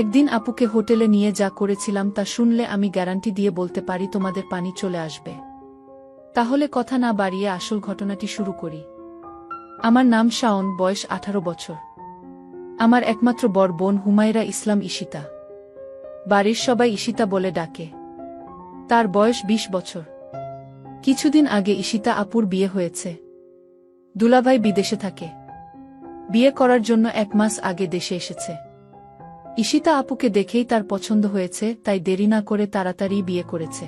একদিন আপুকে হোটেলে নিয়ে যা করেছিলাম তা শুনলে আমি গ্যারান্টি দিয়ে বলতে পারি তোমাদের পানি চলে আসবে। তাহলে কথা না বাড়িয়ে আসল ঘটনাটি শুরু করি। আমার নাম শাওন, বয়স 18 বছর। আমার একমাত্র বড় বোন হুমায়রা ইসলাম ঈশিতা। বাড়ির সবাই ঈশিতা বলে ডাকে। তার বয়স 20 বছর। কিছুদিন আগে ঈশিতা আপুর বিয়ে হয়েছে। দুলাভাই বিদেশে থাকে। বিয়ে করার জন্য 1 মাস আগে দেশে এসেছে। ঈশিতা আপুকে দেখেই তার পছন্দ হয়েছে, তাই দেরি না করে তাড়াতাড়ি বিয়ে করেছে।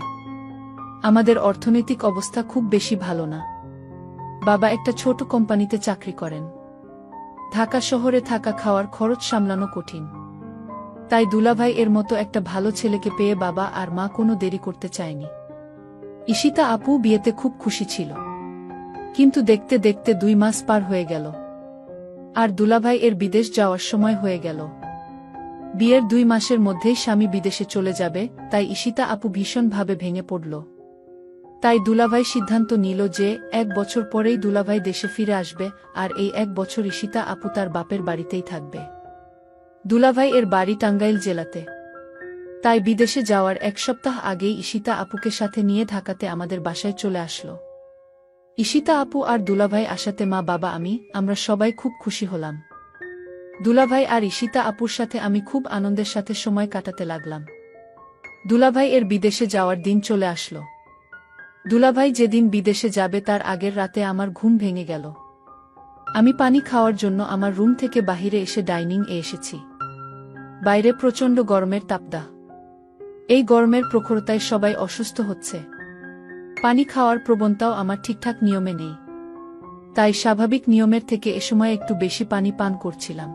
আমাদের অর্থনৈতিক অবস্থা খুব বেশি ভালো না। বাবা একটা ছোট কোম্পানিতে চাকরি করেন। ঢাকা শহরে থাকা খাওয়ার খরচ সামলানো কঠিন। তাই দুলাভাই এর মতো একটা ভালো ছেলেকে পেয়ে বাবা আর মা কোনো দেরি করতে চায়নি। ঈশিতা আপু বিয়েতে খুব খুশি ছিল। কিন্তু দেখতে দেখতে 2 মাস পার হয়ে গেল। আর দুলাভাই এর বিদেশ যাওয়ার সময় হয়ে গেল। বিয়ের 2 মাসের মধ্যেই স্বামী বিদেশে চলে যাবে, তাই ঈশিতা আপু ভীষণভাবে ভেঙে পড়ল। তাই দুলাভাই সিদ্ধান্ত নিল যে 1 বছর পরেই দুলাভাই দেশে ফিরে আসবে, আর এই 1 বছর ঈশিতা আপু তার বাপের বাড়িতেই থাকবে। দুলাভাই এর বাড়ি টাঙ্গাইল জেলাতে। তাই বিদেশে যাওয়ার 1 সপ্তাহ আগেই ঈশিতা আপুকে সাথে নিয়ে ঢাকাতে আমাদের বাসায় চলে আসলো। ঈশিতা আপু আর দুলাভাই আসাতে মা, বাবা, আমরা সবাই খুব খুশি হলাম। দুলাভাই আর ঈশিতা আপুর সাথে আমি খুব আনন্দের সাথে সময় কাটাতে লাগলাম। দুলাভাই এর বিদেশে যাওয়ার দিন চলে আসলো। দুলাভাই যেদিন বিদেশে যাবে তার আগের রাতে আমার ঘুম ভেঙে গেল। আমি পানি খাওয়ার জন্য আমার রুম থেকে বাহিরে এসে ডাইনিং এ এসেছি। বাইরে প্রচণ্ড গরমের তাপদাহ। এই গরমের প্রখরতায় সবাই অসুস্থ হচ্ছে। পানি খাওয়ার প্রবণতাও আমার ঠিকঠাক নিয়মে নেই। তাই স্বাভাবিক নিয়মের থেকে এ সময় একটু বেশি পানি পান করছিলাম।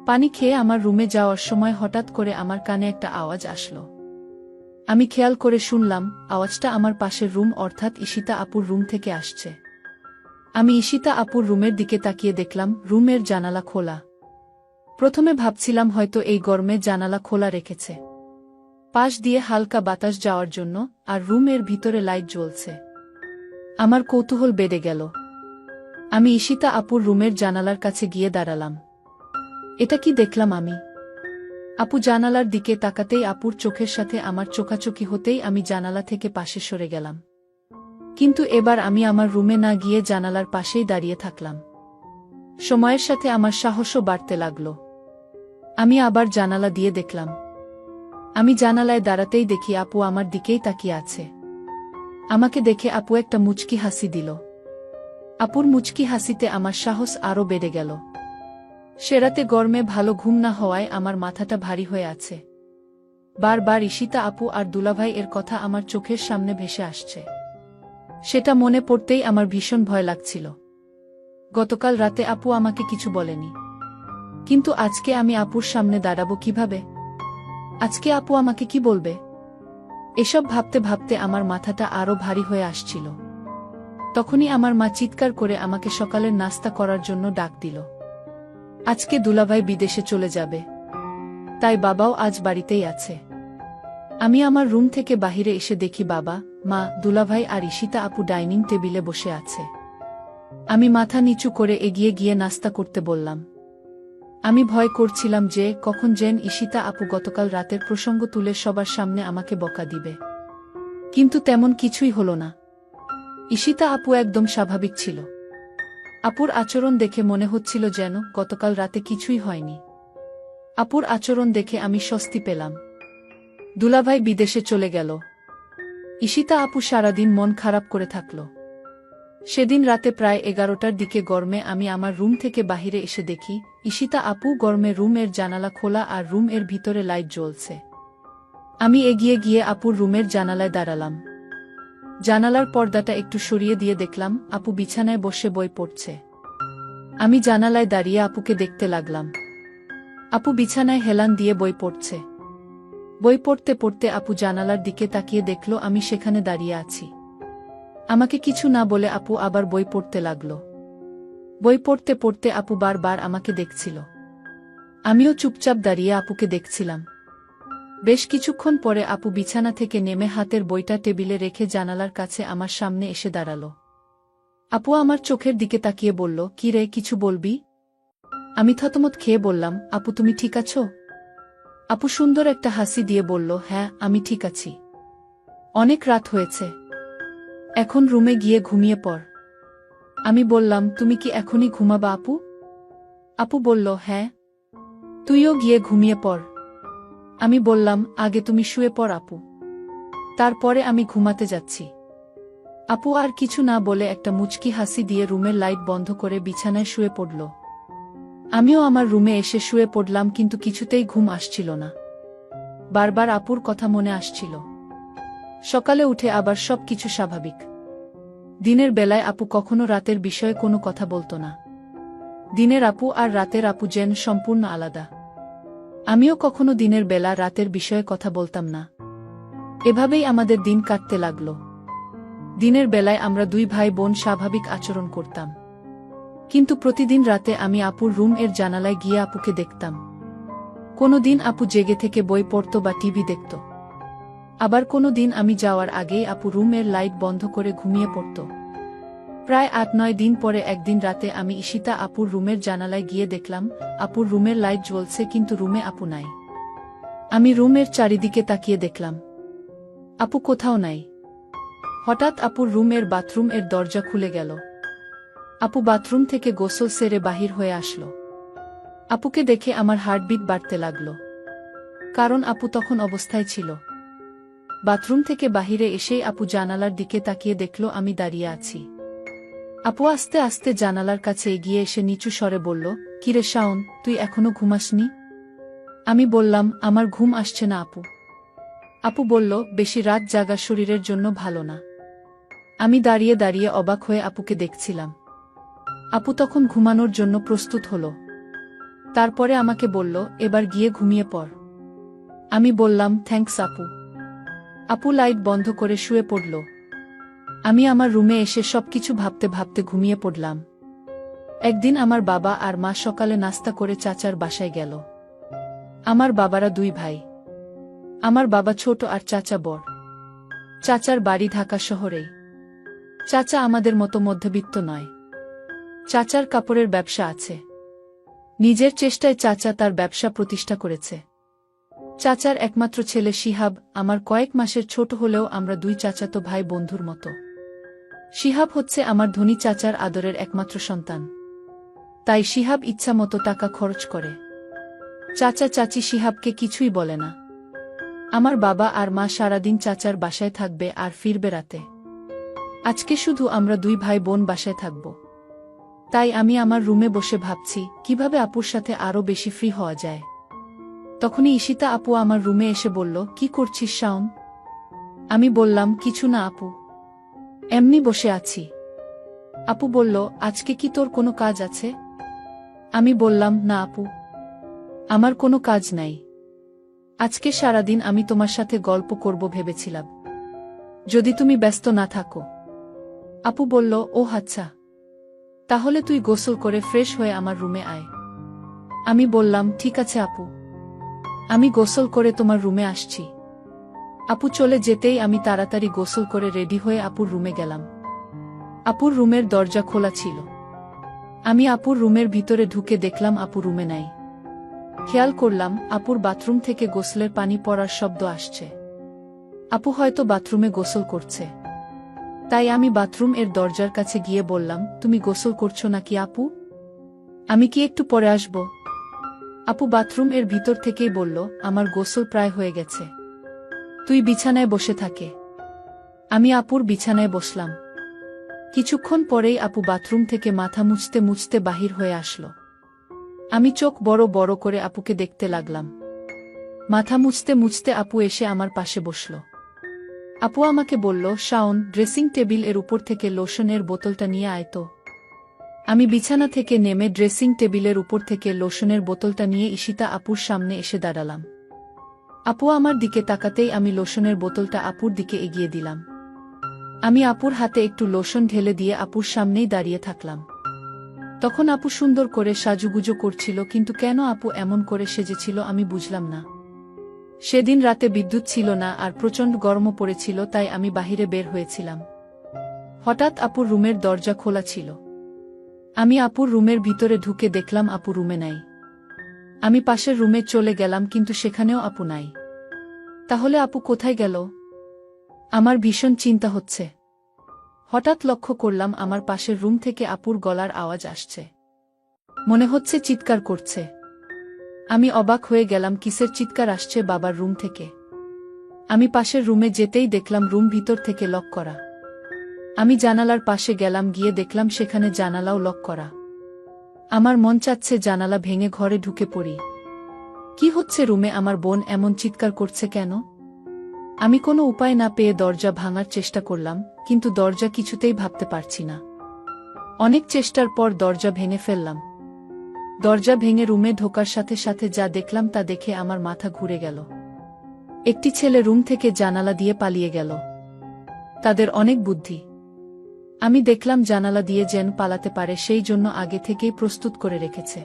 পানি খেয়ে আমার রুমে যাওয়ার সময় হঠাৎ করে আমার কানে একটা আওয়াজ আসলো। আমি খেয়াল করে শুনলাম, আওয়াজটা আমার পাশের রুম অর্থাৎ ঈশিতা আপুর রুম থেকে আসছে। আমি ঈশিতা আপুর রুমের দিকে তাকিয়ে দেখলাম রুমের জানালা খোলা। প্রথমে ভাবছিলাম হয়তো এই গরমে জানালা খোলা রেখেছে, পাশ দিয়ে হালকা বাতাস যাওয়ার জন্য, আর রুমের ভিতরে লাইট জ্বলছে। আমার কৌতূহল বেড়ে গেল। আমি ঈশিতা আপুর রুমের জানালার কাছে গিয়ে দাঁড়ালাম। এটা কি দেখলাম আমি? আপু জানালার দিকে তাকাতেই আপুর চোখের সাথে আমার চোখাচোখি হতেই আমি জানালা থেকে পাশে সরে গেলাম। কিন্তু এবার আমি আমার রুমে না গিয়ে জানালার পাশেই দাঁড়িয়ে থাকলাম। সময়ের সাথে আমার সাহসও বাড়তে লাগল। আমি আবার জানালা দিয়ে দেখলাম। আমি জানালায় দাঁড়াতেই দেখি আপু আমার দিকেই তাকিয়ে আছে। আমাকে দেখে আপু একটা মুচকি হাসি দিল। আপুর মুচকি হাসিতে আমার সাহস আরও বেড়ে গেল। সে রাতে গরমে ভালো ঘুম না হওয়ায় আমার মাথাটা ভারী হয়ে আছে। বারবার ঈশিতা আপু আর দুলাভাই এর কথা আমার চোখের সামনে ভেসে আসছে। সেটা মনে পড়তেই আমার ভীষণ ভয় লাগছিল। গতকাল রাতে আপু আমাকে কিছু বলেনি, কিন্তু আজকে আমি আপুর সামনে দাঁড়াবো কিভাবে? আজকে আপু আমাকে কি বলবে? এসব ভাবতে ভাবতে আমার মাথাটা আরো ভারী হয়ে আসছিল। তখনই আমার মা চিৎকার করে আমাকে সকালের নাস্তা করার জন্য ডাক দিল। আজকে দুলাভাই বিদেশে চলে যাবে, তাই বাবাও আজ বাড়িতেই আছে। আমি আমার রুম থেকে বাহিরে এসে দেখি বাবা, মা, দুলাভাই আর ঈশিতা আপু ডাইনিং টেবিলে বসে আছে। আমি মাথা নিচু করে এগিয়ে গিয়ে নাস্তা করতে বললাম। আমি ভয় করছিলাম যে কখন যেন ঈশিতা আপু গতকাল রাতের প্রসঙ্গ তুলে সবার সামনে আমাকে বকা দিবে। কিন্তু তেমন কিছুই হলো না। ঈশিতা আপু একদম স্বাভাবিক ছিল। আপুর আচরণ দেখে মনে হচ্ছিল যেন গতকাল রাতে কিছুই হয়নি। আপুর আচরণ দেখে আমি স্বস্তি পেলাম। দুলাভাই বিদেশে চলে গেল। ঈশিতা আপু সারাদিন মন খারাপ করে থাকল। সেদিন রাতে প্রায় 11টার দিকে গরমে আমি আমার রুম থেকে বাহিরে এসে দেখি ঈশিতা আপু গরমে রুমের জানালা খোলা আর রুম এর ভিতরে লাইট জ্বলছে। আমি এগিয়ে গিয়ে আপুর রুমের জানালায় দাঁড়ালাম। জানালার পর্দাটা একটু সরিয়ে দিয়ে দেখলাম আপু বিছানায় বসে বই পড়ছে। আমি জানালায় দাঁড়িয়ে আপুকে দেখতে লাগলাম। আপু বিছানায় হেলান দিয়ে বই পড়ছে। বই পড়তে পড়তে আপু জানালার দিকে তাকিয়ে দেখল আমি সেখানে দাঁড়িয়ে আছি। আমাকে কিছু না বলে আপু আবার বই পড়তে লাগল। বই পড়তে পড়তে আপু বারবার আমাকে দেখছিল। আমিও চুপচাপ দাঁড়িয়ে আপুকে দেখছিলাম। বেশ কিছুক্ষণ পরে আপু বিছানা থেকে নেমে হাতের বইটা টেবিলে রেখে জানালার কাছে আমার সামনে এসে দাঁড়াল। আপু আমার চোখের দিকে তাকিয়ে বলল, কি রে, কিছু বলবি? আমি থতমত খেয়ে বললাম, আপু তুমি ঠিক আছো? আপু সুন্দর একটা হাসি দিয়ে বলল, হ্যাঁ আমি ঠিক আছি। অনেক রাত হয়েছে, এখন রুমে গিয়ে ঘুমিয়ে পড়। আমি বললাম, তুমি কি এখনই ঘুমাবা আপু? আপু বলল, হ্যাঁ, তুইও গিয়ে ঘুমিয়ে পড়। আমি বললাম, আগে তুমি শুয়ে পড় আপু, তারপরে আমি ঘুমাতে যাচ্ছি। আপু আর কিছু না বলে একটা মুচকি হাসি দিয়ে রুমের লাইট বন্ধ করে বিছানায় শুয়ে পড়ল। আমিও আমার রুমে এসে শুয়ে পড়লাম, কিন্তু কিছুতেই ঘুম আসছিল না। বারবার আপুর কথা মনে আসছিল। সকালে উঠে আবার সব কিছু স্বাভাবিক। দিনের বেলায় আপু কখনো রাতের বিষয়ে কোনো কথা বলতো না। দিনের আপু আর রাতের আপু যেন সম্পূর্ণ আলাদা। আমিও কখনো দিনের বেলা রাতের বিষয়ে কথা বলতাম না। এভাবেই আমাদের দিন কাটতে লাগল। দিনের বেলায় আমরা দুই ভাই বোন স্বাভাবিক আচরণ করতাম, কিন্তু প্রতিদিন রাতে আমি আপুর রুম এর জানালায় গিয়ে আপুকে দেখতাম। কোনো দিন আপু জেগে থেকে বই পড়ত বা টিভি দেখত, আবার কোনো দিন আমি যাওয়ার আগেই আপু রুম এর লাইট বন্ধ করে ঘুমিয়ে পড়ত। প্রায় ৮-৯ দিন পরে একদিন রাতে আমি ঈশিতা আপুর রুমের জানালায় গিয়ে দেখলাম আপুর রুমের লাইট জ্বলছে, কিন্তু রুমে আপু নাই। আমি রুমের চারিদিকে তাকিয়ে দেখলাম আপু কোথাও নাই। হঠাৎ আপুর রুমের বাথরুম এর দরজা খুলে গেল। আপু বাথরুম থেকে গোসল সেরে বাহির হয়ে আসলো। আপুকে দেখে আমার হার্টবিট বাড়তে লাগল, কারণ আপু তখন অবস্থায় ছিল। বাথরুম থেকে বাহিরে এসেই আপু জানালার দিকে তাকিয়ে দেখল আমি দাঁড়িয়ে আছি। আপু আস্তে আস্তে জানালার কাছে এগিয়ে এসে নিচু স্বরে বলল, কিরে শাওন, তুই এখনো ঘুমাসনি? আমি বললাম, আমার ঘুম আসছে না আপু। আপু বলল, বেশি রাত জাগা শরীরের জন্য ভালো না। আমি দাঁড়িয়ে দাঁড়িয়ে অবাক হয়ে আপুকে দেখছিলাম। আপু তখন ঘুমানোর জন্য প্রস্তুত হলো। তারপরে আমাকে বলল, এবার গিয়ে ঘুমিয়ে পড়। আমি বললাম, থ্যাঙ্কস আপু। আপু লাইট বন্ধ করে শুয়ে পড়ল। আমি আমার রুমে এসে সবকিছু ভাবতে ভাবতে ঘুমিয়ে পড়লাম। একদিন আমার বাবা আর মা সকালে নাস্তা করে চাচার বাসায় গেল। আমার বাবারা দুই ভাই। আমার বাবা ছোট আর চাচা বড়। চাচার বাড়ি ঢাকা শহরেই। চাচা আমাদের মতো মধ্যবিত্ত নয়। চাচার কাপড়ের ব্যবসা আছে। নিজের চেষ্টায় চাচা তার ব্যবসা প্রতিষ্ঠা করেছে। চাচার একমাত্র ছেলে শিহাব আমার কয়েক মাসের ছোট হলেও আমরা দুই চাচাতো ভাই বন্ধুর মতো। শিহাব হচ্ছে আমার ধনী চাচার আদরের একমাত্র সন্তান। তাই শিহাব ইচ্ছা মতো টাকা খরচ করে। চাচা চাচি শিহাবকে কিছুই বলে না। আমার বাবা আর মা সারাদিন চাচার বাসায় থাকবে আর ফিরবে রাতে। আজকে শুধু আমরা দুই ভাই বোন বাসায় থাকব। তাই আমি আমার রুমে বসে ভাবছি কিভাবে আপুর সাথে আরো বেশি ফ্রি হওয়া যায়। তখনই ঈশিতা আপু আমার রুমে এসে বলল, কি করছিস শাওন? আমি বললাম, কিছু না আপু, এমনি বসে আছি। আপু বলল, আজকে কি তোর কোনো কাজ আছে? আমি বললাম, না আপু, আমার কোনো কাজ নাই। আজকে সারাদিন আমি তোমার সাথে গল্প করব ভেবেছিলাম, যদি তুমি ব্যস্ত না থাকো। আপু বলল, ও আচ্ছা, তাহলে তুই গোসল করে ফ্রেশ হয়ে আমার রুমে আয়। আমি বললাম, ঠিক আছে আপু, আমি গোসল করে তোমার রুমে আসছি। আপু চলে যেতেই আমি তাড়াতাড়ি গোসল করে রেডি হয়ে আপুর রুমে গেলাম। আপুর রুমের দরজা খোলা ছিল। আমি আপুর রুমের ভিতরে ঢুকে দেখলাম আপু রুমে নাই। খেয়াল করলাম আপুর বাথরুম থেকে গোসলের পানি পড়ার শব্দ আসছে। আপু হয়তো বাথরুমে গোসল করছে। তাই আমি বাথরুম এর দরজার কাছে গিয়ে বললাম, তুমি গোসল করছো নাকি আপু? আমি কি একটু পরে আসব? আপু বাথরুম এর ভিতর থেকেই বলল, আমার গোসল প্রায় হয়ে গেছে, তুই বিছানায় বসে থাকে। আমি আপুর বিছানায় বসলাম। কিছুক্ষণ পরেই আপু বাথরুম থেকে মাথা মুছতে মুছতে বাহির হয়ে আসলো। আমি চোখ বড় বড় করে আপুকে দেখতে লাগলাম। মাথা মুছতে মুছতে আপু এসে আমার পাশে বসল। আপু আমাকে বলল, শাওন, ড্রেসিং টেবিল এর উপর থেকে লোশনের বোতলটা নিয়ে আয় তো। আমি বিছানা থেকে নেমে ড্রেসিং টেবিলের উপর থেকে লোশনের বোতলটা নিয়ে ঈশিতা আপুর সামনে এসে দাঁড়ালাম। আপু আমার দিকে তাকাতেই আমি লোশনের বোতলটা আপুর দিকে এগিয়ে দিলাম। আমি আপুর হাতে একটু লোশন ঢেলে দিয়ে আপুর সামনেই দাঁড়িয়ে থাকলাম। তখন আপু সুন্দর করে সাজুগুজো করছিল, কিন্তু কেন আপু এমন করে সেজেছিল আমি বুঝলাম না। সেদিন রাতে বিদ্যুৎ ছিল না আর প্রচণ্ড গরমও পড়েছিল, তাই আমি বাহিরে বের হয়েছিলাম। হঠাৎ আপুর রুমের দরজা খোলা ছিল। আমি আপুর রুমের ভিতরে ঢুকে দেখলাম আপু রুমে নাই। আমি পাশের রুমে চলে গেলাম কিন্তু সেখানেও আপু নাই। তাহলে আপু কোথায় গেল? আমার ভীষণ চিন্তা হচ্ছে। হঠাৎ লক্ষ্য করলাম আমার পাশের রুম থেকে আপুর গলার আওয়াজ আসছে। মনে হচ্ছে চিৎকার করছে। আমি অবাক হয়ে গেলাম, কিসের চিৎকার আসছে বাবার রুম থেকে। আমি পাশের রুমে যেতেই দেখলাম রুম ভিতর থেকে লক করা। আমি জানালার পাশে গেলাম, গিয়ে দেখলাম সেখানে জানালাও লক করা। আমার মন চাচ্ছে জানালা ভেঙে ঘরে ঢুকে পড়ি। কি হচ্ছে রুমে? আমার বোন এমন চিৎকার করছে কেন? আমি কোনো উপায় না পেয়ে দরজা ভাঙার চেষ্টা করলাম, কিন্তু দরজা কিছুতেই ভাবতে পারছি না। অনেক চেষ্টার পর দরজা ভেঙে ফেললাম। দরজা ভেঙে রুমে ঢোকার সাথে সাথে যা দেখলাম তা দেখে আমার মাথা ঘুরে গেল। একটি ছেলে রুম থেকে জানালা দিয়ে পালিয়ে গেল। তাদের অনেক বুদ্ধি। আমি দেখলাম জানালা দিয়ে যেন পালাতে পারে সেই জন্য আগে থেকেই প্রস্তুত করে রেখেছে।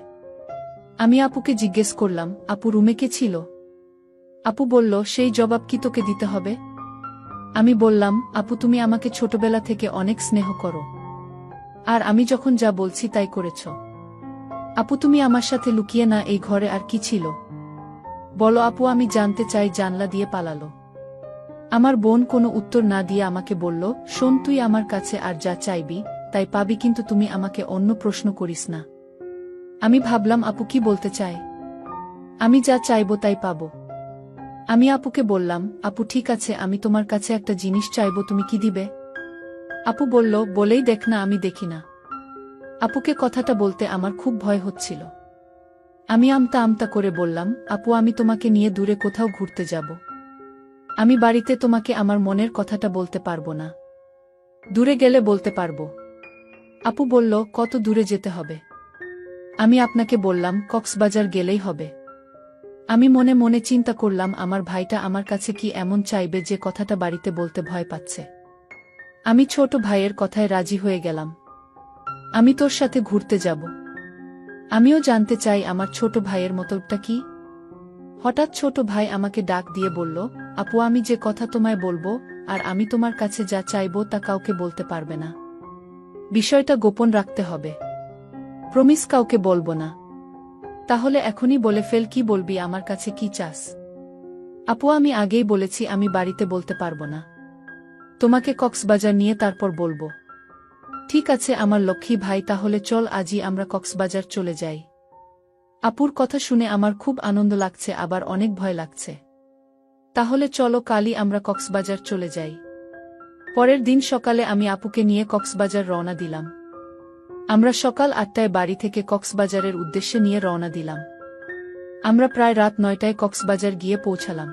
আমি আপুকে জিজ্ঞেস করলাম, আপু রুমে কে ছিল? আপু বলল, সেই জবাব কি তোকে দিতে হবে? আমি বললাম, আপু তুমি আমাকে ছোটবেলা থেকে অনেক স্নেহ করো, আর আমি যখন যা বলছি তাই করেছ। আপু তুমি আমার সাথে লুকিয়ে না, এই ঘরে আর কি ছিল বলো আপু, আমি জানতে চাই। জানলা দিয়ে পালালো। আমার বোন কোনো উত্তর না দিয়ে আমাকে বলল, শোন তুই আমার কাছে আর যা চাইবি তাই পাবি, কিন্তু তুমি আমাকে অন্য প্রশ্ন করিস না। আমি ভাবলাম আপু কি বলতে চায়। আমি যা চাইব তাই পাব। আমি আপুকে বললাম, আপু ঠিক আছে, আমি তোমার কাছে একটা জিনিস চাইব, তুমি কি দিবে? আপু বলল, বলেই দেখ না, আমি দেখি না। আপুকে কথাটা বলতে আমার খুব ভয় হচ্ছিল। আমি আমতা আমতা করে বললাম, আপু আমি তোমাকে নিয়ে দূরে কোথাও ঘুরতে যাব। আমি বাড়িতে তোমাকে আমার মনের কথাটা বলতে পারবো না। দূরে গেলে বলতে পারবো। আপু বলল, কত দূরে যেতে হবে? আমি আপনাকে বললাম, কক্সবাজার গেলেই হবে। আমি মনে মনে চিন্তা করলাম, আমার ভাইটা আমার কাছে কি এমন চাইবে যে কথাটা বাড়িতে বলতে ভয় পাচ্ছে। আমি ছোট ভাইয়ের কথায় রাজি হয়ে গেলাম। আমি তোর সাথে ঘুরতে যাব। আমিও জানতে চাই আমার ছোট ভাইয়ের মতলবটা কি। হঠাৎ ছোট ভাই আমাকে ডাক দিয়ে বলল, আপু আমি যে কথা তোমায় বলবো আর আমি তোমার কাছে যা চাইবো তা কাউকে বলতে পারবে না। বিষয়টা গোপন রাখতে হবে। প্রমিস কাউকে বলবো না। তাহলে এখনই বলে ফেল, কি বলবি, আমার কাছে কি চাস? আপু আমি আগেই বলেছি আমি বাড়িতে বলতে পারবো না। তোমাকে কক্সবাজার নিয়ে তারপর বলবো। ঠিক আছে আমার লক্ষ্মী ভাই, তাহলে চল আজই আমরা কক্সবাজার চলে যাই। আপুর কথা শুনে আমার খুব আনন্দ লাগছে, আবার অনেক ভয় লাগছে। তাহলে চলো কালই আমরা কক্সবাজার চলে যাই। পরের দিন সকালে আমি আপুকে নিয়ে কক্সবাজার রওনা দিলাম। আমরা সকাল ৮টায় বাড়ি থেকে কক্সবাজারের উদ্দেশ্যে নিয়ে রওনা দিলাম। আমরা প্রায় রাত ৯টায় কক্সবাজার গিয়ে পৌঁছালাম।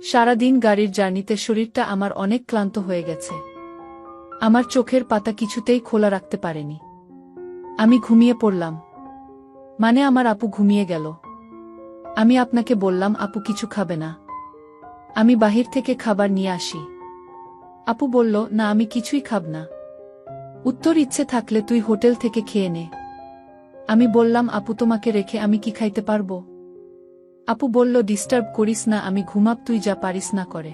সারাদিন গাড়ির জার্নিতে শরীরটা আমার অনেক ক্লান্ত হয়ে গেছে। আমার চোখের পাতা কিছুতেই খোলা রাখতে পারেনি। আমি ঘুমিয়ে পড়লাম। মানে আমার আপু ঘুমিয়ে গেল। আমি আপনাকে বললাম, আপু কিছু খাবে না? আমি বাহির থেকে খাবার নিয়ে আসি। আপু বলল, না আমি কিছুই খাব না। উত্তর, ইচ্ছে থাকলে তুই হোটেল থেকে খেয়ে নে। আমি বললাম, আপু তোমাকে রেখে আমি কি খাইতে পারবো? আপু বলল, ডিস্টার্ব করিস না, আমি ঘুমাব, তুই যা পারিস না করে।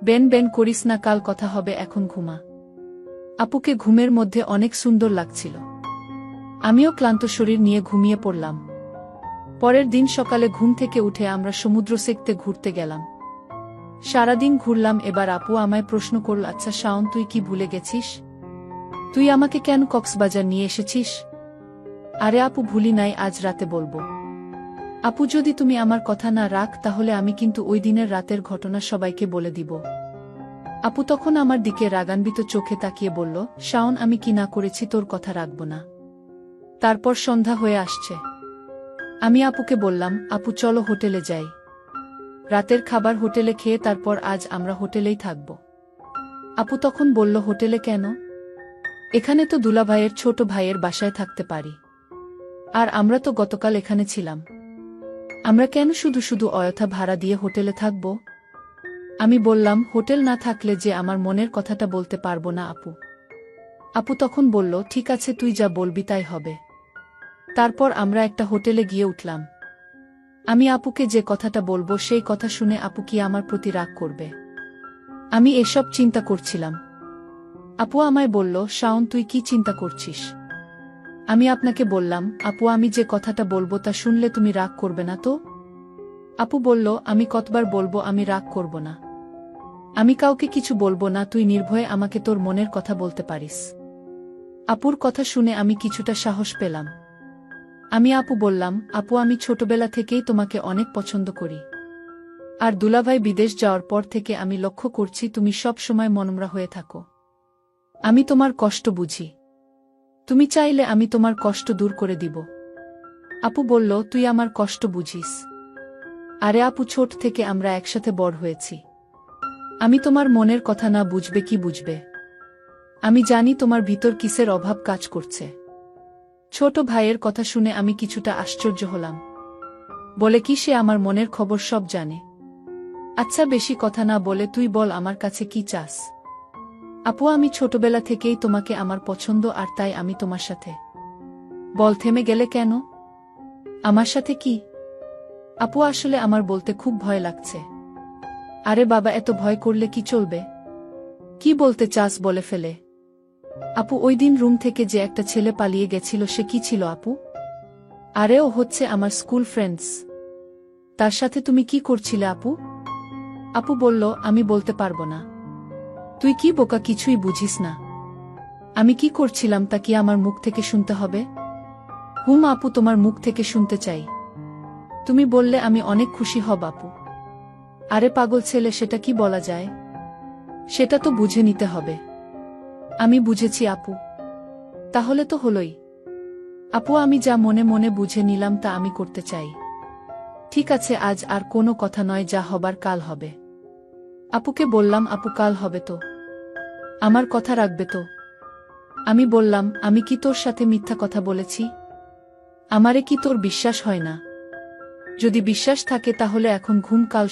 বেন বেন করিস না, কাল কথা হবে, এখন ঘুমা। আপুকে ঘুমের মধ্যে অনেক সুন্দর লাগছিল। আমিও ক্লান্ত শরীর নিয়ে ঘুমিয়ে পড়লাম। পরের দিন সকালে ঘুম থেকে উঠে আমরা সমুদ্র সেকতে ঘুরতে গেলাম। সারাদিন ঘুরলাম। এবার আপু আমায় প্রশ্ন করল, আচ্ছা শাওন তুই কি ভুলে গেছিস? তুই আমাকে কেন কক্সবাজার নিয়ে এসেছিস? আরে আপু ভুলি নাই, আজ রাতে বলবো। আপু যদি তুমি আমার কথা না রাখ তাহলে আমি কিন্তু ওই দিনের রাতের ঘটনা সবাইকে বলে দিব। আপু তখন আমার দিকে রাগান্বিত চোখে তাকিয়ে বলল, শাওন আমি কি না করেছি তোর কথা রাখব না? তারপর সন্ধ্যা হয়ে আসছে। আমি আপুকে বললাম, আপু চলো হোটেলে যাই। রাতের খাবার হোটেলে খেয়ে তারপর আজ আমরা হোটেলেই থাকব। আপু তখন বলল, হোটেলে কেন? এখানে তো দুলাভাইয়ের ছোট ভাইয়ের বাসায় থাকতে পারি। আর আমরা তো গতকাল এখানে ছিলাম। আমরা কেন শুধু শুধু অযথা ভাড়া দিয়ে হোটেলে থাকব? আমি বললাম, হোটেল না থাকলে যে আমার মনের কথাটা বলতে পারবো না আপু। আপু তখন বলল, ঠিক আছে তুই যা বলবি তাই হবে। তারপর আমরা একটা হোটেলে গিয়ে উঠলাম। আমি আপুকে যে কথাটা বলবো সেই কথা শুনে আপু কি আমার প্রতি রাগ করবে? আমি এসব চিন্তা করছিলাম। আপু আমায় বলল, শাওন তুই কি চিন্তা করছিস? আমি আপনাকে বললাম, আপু আমি যে কথাটা বলবো তা শুনলে তুমি রাগ করবে না তো? আপু বলল, আমি কতবার বলবো আমি রাগ করব না। আমি কাউকে কিছু বলবো না, তুই নির্ভয়ে আমাকে তোর মনের কথা বলতে পারিস। আপুর কথা শুনে আমি কিছুটা সাহস পেলাম। আমি আপু বললাম, আপু আমি ছোটবেলা থেকেই তোমাকে অনেক পছন্দ করি। আর দুলাভাই বিদেশ যাওয়ার পর থেকে আমি লক্ষ্য করছি তুমি সব সময় মনমরা হয়ে থাকো। আমি তোমার কষ্ট বুঝি। তুমি চাইলে আমি তোমার কষ্ট দূর করে দিব। আপু বলল, তুই আমার কষ্ট বুঝিস? আরে আপু, ছোট থেকে আমরা একসাথে বড় হয়েছি। আমি তোমার মনের কথা না বুঝবে কি বুঝবে? আমি জানি তোমার ভিতর কিসের অভাব কাজ করছে। ছোট ভাইয়ের কথা শুনে আমি কিছুটা আশ্চর্য হলাম। বলে কি সে আমার মনের খবর সব জানে? আচ্ছা বেশি কথা না বলে তুই বল আমার কাছে কি চাস? আপু আমি ছোটবেলা থেকেই তোমাকে আমার পছন্দ, আর তাই আমি তোমার সাথে। বল থেমে গেলে কেন? আমার সাথে কি? আপু আসলে আমার বলতে খুব ভয় লাগছে। আরে বাবা, এত ভয় করলে কি চলবে? কি বলতে চাস বলে ফেলে। আপু ওই দিন রুম থেকে যে একটা ছেলে পালিয়ে গেছিল সে কি ছিল আপু? আরে ও হচ্ছে আমার স্কুল ফ্রেন্ডস। তার সাথে তুমি কি করছিলে আপু? আপু বলল, আমি বলতে পারবো না। তুই কি বোকা, কিছুই বুঝিস না? আমি কি করছিলাম তা কি আমার মুখ থেকে শুনতে হবে? হুম আপু, তোমার মুখ থেকে শুনতে চাই। তুমি বললে আমি অনেক খুশি হব আপু। আরে পাগল ছেলে, সেটা কি বলা যায়? সেটা তো বুঝে নিতে হবে। আমি বুঝেছি আপু। তাহলে তো হলোই। আপু আমি যা মনে মনে বুঝে নিলাম তা আমি করতে চাই। ঠিক আছে, আজ আর কোনো কথা নয়, যা হবার কাল হবে। আপুকে বললাম, আপু কাল হবে তো? আমার কথা রাখবে তো? আমি বললাম, আমি কি তোর সাথে মিথ্যা কথা বলেছি? আমারে কি তোর বিশ্বাস হয় না? যদি বিশ্বাস থাকে তাহলে এখন ঘুম, কাল